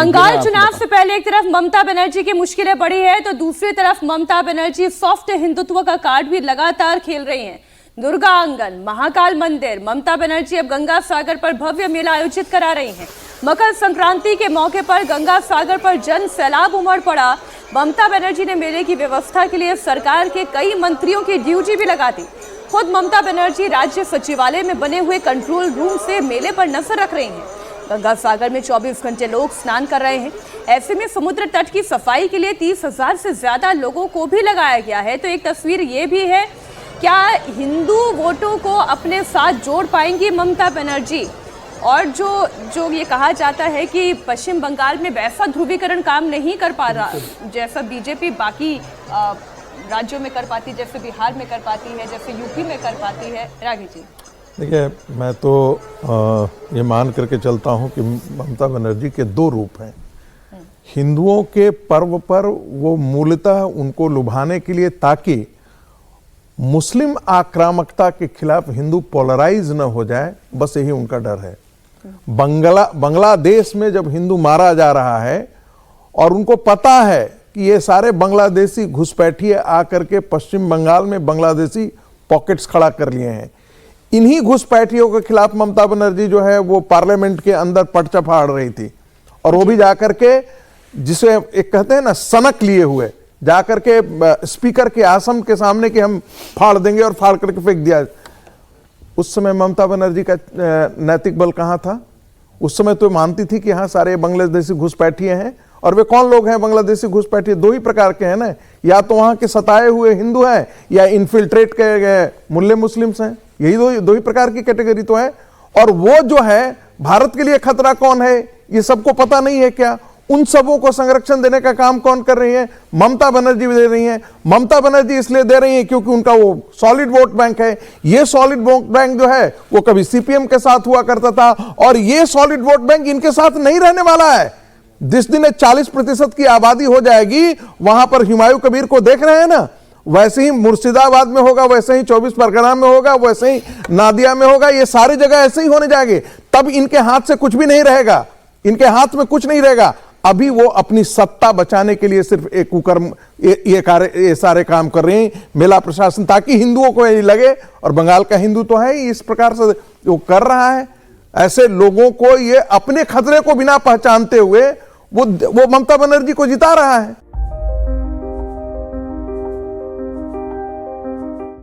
बंगाल चुनाव से पहले एक तरफ ममता बनर्जी की मुश्किलें बढ़ी है तो दूसरी तरफ ममता बनर्जी सॉफ्ट हिंदुत्व का कार्ड भी लगातार खेल रही हैं। दुर्गा आंगन, महाकाल मंदिर, ममता बनर्जी अब गंगा सागर पर भव्य मेला आयोजित करा रही हैं। मकर संक्रांति के मौके पर गंगा सागर पर जन सैलाब उमड़ पड़ा। ममता बनर्जी ने मेले की व्यवस्था के लिए सरकार के कई मंत्रियों की ड्यूटी भी लगा दी। खुद ममता बनर्जी राज्य सचिवालय में बने हुए कंट्रोल रूम से मेले पर नजर रख रही हैं। गंगा सागर में 24 घंटे लोग स्नान कर रहे हैं। ऐसे में समुद्र तट की सफाई के लिए 30,000 से ज्यादा लोगों को भी लगाया गया है। तो एक तस्वीर ये भी है, क्या हिंदू वोटों को अपने साथ जोड़ पाएंगी ममता बनर्जी? और जो ये कहा जाता है कि पश्चिम बंगाल में वैसा ध्रुवीकरण काम नहीं कर पा रहा जैसा बीजेपी बाकी राज्यों में कर पाती, जैसे बिहार में कर पाती है, जैसे यूपी में कर पाती है। राघी जी, देखिए, मैं तो ये मान करके चलता हूँ कि ममता बनर्जी के दो रूप हैं। हिंदुओं के पर्व पर वो मूलतः उनको लुभाने के लिए, ताकि मुस्लिम आक्रामकता के खिलाफ हिंदू पोलराइज न हो जाए, बस यही उनका डर है। बांग्लादेश में जब हिंदू मारा जा रहा है और उनको पता है कि ये सारे बांग्लादेशी घुसपैठिए आकर के पश्चिम बंगाल में बांग्लादेशी पॉकेट्स खड़ा कर लिए हैं, इन्हीं घुसपैठियों के खिलाफ ममता बनर्जी जो है वो पार्लियामेंट के अंदर पर्चा फाड़ रही थी। और वो भी जाकर के, जिसे एक कहते हैं ना, सनक लिए हुए जाकर के स्पीकर के आसन के सामने कि हम फाड़ देंगे, और फाड़ करके फेंक दिया। उस समय ममता बनर्जी का नैतिक बल कहां था? उस समय तो मानती थी कि हाँ सारे बांग्लादेशी घुसपैठिए हैं। और वे कौन लोग हैं बांग्लादेशी घुसपैठिए? दो ही प्रकार के हैं ना, या तो वहां के सताए हुए हिंदू हैं या इन्फिल्ट्रेट के मुल्ले मुस्लिम्स हैं। यही दो ही प्रकार की कैटेगरी तो है। और वो जो है भारत के लिए खतरा कौन है, ये सबको पता नहीं है क्या? उन सबों को संरक्षण देने का काम कौन कर रही है? ममता बनर्जी दे रही है। ममता बनर्जी इसलिए दे रही है क्योंकि उनका वो सॉलिड वोट बैंक है। ये सॉलिड वोट बैंक जो है वो कभी सीपीएम के साथ हुआ करता था, और ये सॉलिड वोट बैंक इनके साथ नहीं रहने वाला है। जिस दिन 40% की आबादी हो जाएगी, वहां पर हुमायूं कबीर को देख रहे हैं ना, वैसे ही मुर्शिदाबाद में होगा, वैसे ही 24 परगना में होगा, वैसे ही नादिया में होगा। ये सारी जगह ऐसे ही होने जाएंगे। तब इनके हाथ से कुछ भी नहीं रहेगा, इनके हाथ में कुछ नहीं रहेगा। अभी वो अपनी सत्ता बचाने के लिए सिर्फ एक कुकर्म ये सारे काम कर रहे हैं, मेला प्रशासन, ताकि हिंदुओं को ये लगे, और बंगाल का हिंदू तो है ही, इस प्रकार से वो कर रहा है। ऐसे लोगों को ये अपने खतरे को बिना पहचानते हुए वो ममता बनर्जी को जिता रहा है।